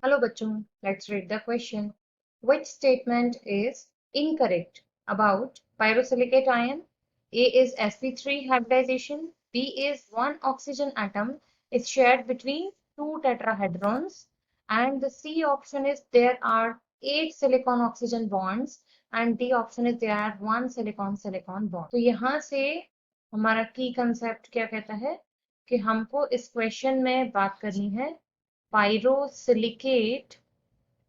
Hello bachchon, let's read the question. Which statement is incorrect about pyrosilicate ion? A is sp3 hybridization, B is one oxygen atom is shared between two tetrahedrons, and the C option is there are 8 silicon oxygen bonds, and D option is there are 1 silicon silicon bond. तो यहाँ से हमारा की concept क्या कहता है कि हमको इस क्वेश्चन में बात करनी है पायरोसिलिकेट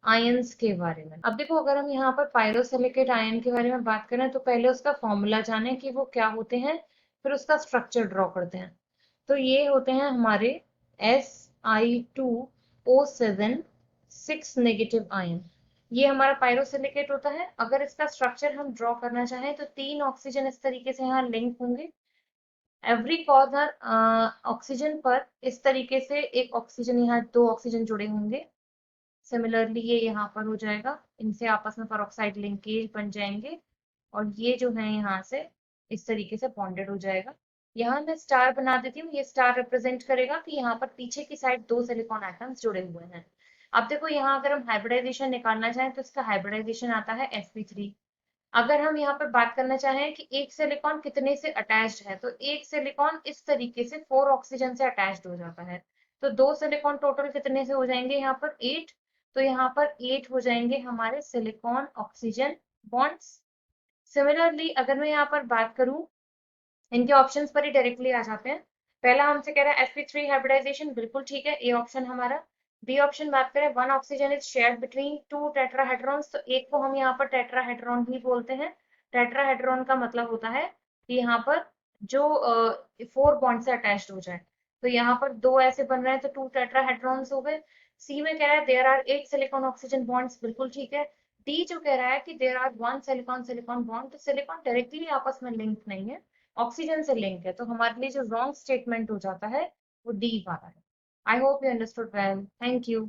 आयंस के बारे में। अब देखो, अगर हम यहाँ पर पायरोसिलिकेट आयन के बारे में बात करें तो पहले उसका फॉर्मूला जाने कि वो क्या होते हैं, फिर उसका स्ट्रक्चर ड्रॉ करते हैं। तो ये होते हैं हमारे Si2O7 6 नेगेटिव आयन। ये हमारा पायरोसिलिकेट होता है। अगर इसका स्ट्रक्चर हम ड्रॉ करना चाहें तो 3 ऑक्सीजन इस तरीके से यहाँ लिंक होंगे। एवरी कॉर्नर ऑक्सीजन पर इस तरीके से एक ऑक्सीजन, यहाँ 2 ऑक्सीजन जुड़े होंगे। सिमिलरली ये यहाँ पर हो जाएगा, इनसे आपस में पेरोक्साइड लिंकेज बन जाएंगे और ये जो है यहाँ से इस तरीके से बॉन्डेड हो जाएगा। यहाँ मैं स्टार बना देती हूँ, ये स्टार रिप्रेजेंट करेगा कि यहाँ पर पीछे की साइड 2 सिलिकॉन एटम्स जुड़े हुए हैं। अब देखो, यहाँ अगर हम हाइब्रिडाइजेशन निकालना चाहें तो इसका हाइब्रिडाइजेशन आता है sp3। अगर हम यहाँ पर बात करना चाहें कि एक सिलिकॉन कितने से अटैच्ड है, तो एक सिलिकॉन इस तरीके से 4 ऑक्सीजन से अटैच्ड हो जाता है। तो 2 सिलिकॉन टोटल कितने से हो जाएंगे यहाँ पर 8। तो यहाँ पर 8 हो जाएंगे हमारे सिलिकॉन ऑक्सीजन बॉन्ड्स। सिमिलरली अगर मैं यहाँ पर बात करूं, इनके ऑप्शंस पर ही डायरेक्टली आ जाते हैं। पहला हमसे कह रहा है sp3 हाइब्रिडाइजेशन, बिल्कुल ठीक है, ए ऑप्शन हमारा। बी ऑप्शन बात करें, one oxygen is shared between two tetrahedrons, तो एक को हम यहाँ पर टेट्राहेड्रॉन ही बोलते हैं। टेट्राहेड्रॉन का मतलब होता है कि यहाँ पर जो 4 बॉन्ड से अटैच्ड हो जाए। तो यहाँ पर 2 ऐसे बन रहे हैं तो 2 टेट्राहेड्रॉन्स हो गए। सी में कह रहा है there are 8 silicon oxygen bonds, बिल्कुल ठीक है। डी जो कह रहा है कि there are 1 silicon silicon bond, तो सिलिकॉन डायरेक्टली आपस में लिंक नहीं है, ऑक्सीजन से लिंक है। तो हमारे लिए जो रॉन्ग स्टेटमेंट हो जाता है वो डी वाला है। I hope you understood well. Thank you.